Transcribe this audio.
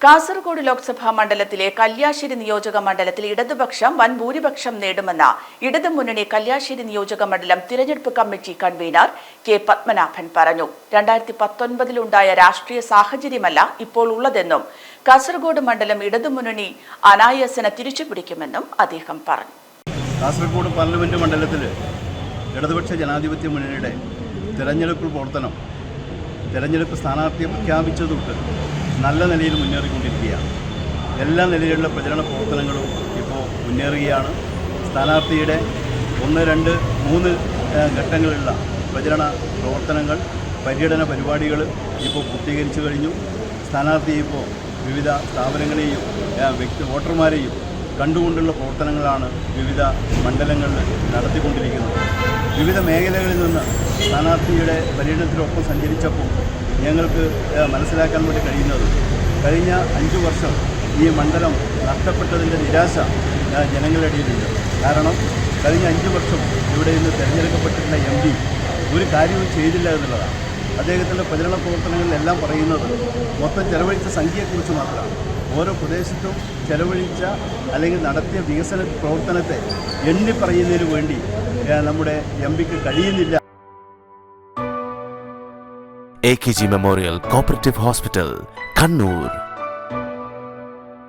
കാസർഗോഡ് ലോക്സഭാ മണ്ഡലത്തിലെ കല്യാശ്ശേരി നിയോജക മണ്ഡലത്തിൽ ഇടതുപക്ഷം വൻ ഭൂരിപക്ഷം നേടുമെന്ന ഇടതുമുന്നണി കല്യാശ്ശേരി നിയോജക മണ്ഡലം തിരഞ്ഞെടുപ്പ് കമ്മിറ്റി കൺവീനർ കെ പത്മനാഭൻ പറഞ്ഞു. 2019-ലുണ്ടായ രാഷ്ട്രീയ സാഹചര്യമല്ല ഇപ്പോൾ ഉള്ളതെന്നും കാസർഗോഡ് മണ്ഡലം ഇടതുമുന്നണി അനായാസന തിരിച്ചുപിടിക്കുമെന്നും അദ്ദേഹം പറഞ്ഞു. കാസർഗോഡ് പാർലമെന്റ് മണ്ഡലത്തിൽ ഇടതുപക്ഷ ജനാധിപത്യ മുന്നണിയുടെ തിരഞ്ഞെടുപ്പ് പ്രവർത്തനം തിരഞ്ഞെടുപ്പ് സ്ഥാനാർത്ഥിയെ പ്രഖ്യാപിച്ചതൊട്ട് നല്ല നിലയിൽ മുന്നേറിക്കൊണ്ടിരിക്കുകയാണ്. എല്ലാ നിലയിലുള്ള പ്രചരണ പ്രവർത്തനങ്ങളും ഇപ്പോൾ മുന്നേറുകയാണ്. സ്ഥാനാർത്ഥിയുടെ 1, 2, 3 ഘട്ടങ്ങളിലുള്ള പ്രചരണ പ്രവർത്തനങ്ങൾ, പര്യടന പരിപാടികൾ ഇപ്പോൾ പൂർത്തീകരിച്ചു കഴിഞ്ഞു. സ്ഥാനാർത്ഥി ഇപ്പോൾ വിവിധ സ്ഥാപനങ്ങളെയും വോട്ടർമാരെയും കണ്ടുകൊണ്ടുള്ള പ്രവർത്തനങ്ങളാണ് വിവിധ മണ്ഡലങ്ങളിൽ നടത്തിക്കൊണ്ടിരിക്കുന്നത്. വിവിധ മേഖലകളിൽ നിന്ന് സ്ഥാനാർത്ഥിയുടെ പര്യടനത്തിനൊപ്പം സഞ്ചരിച്ചപ്പോൾ ഞങ്ങൾക്ക് മനസ്സിലാക്കാൻ വേണ്ടി കഴിയുന്നത് കഴിഞ്ഞ 5 വർഷം ഈ മണ്ഡലം നഷ്ടപ്പെട്ടതിൻ്റെ നിരാശ ജനങ്ങളുടെ ഇടയിലുണ്ട്. കാരണം കഴിഞ്ഞ 5 വർഷം ഇവിടെ നിന്ന് തിരഞ്ഞെടുക്കപ്പെട്ടിട്ടുള്ള MP ഒരു കാര്യവും ചെയ്തില്ല എന്നുള്ളതാണ്. അദ്ദേഹത്തിൻ്റെ പ്രചരണ പ്രവർത്തനങ്ങളിലെല്ലാം പറയുന്നത് മൊത്തം ചെലവഴിച്ച സംഖ്യയെക്കുറിച്ച് മാത്രമാണ്. ഓരോ പ്രദേശത്തും ചെലവഴിച്ച അല്ലെങ്കിൽ നടത്തിയ വികസന പ്രവർത്തനത്തെ എണ്ണി പറയുന്നതിന് വേണ്ടി നമ്മുടെ MPക്ക് കഴിയുന്നില്ല. AKG Memorial Cooperative Hospital, Kannur.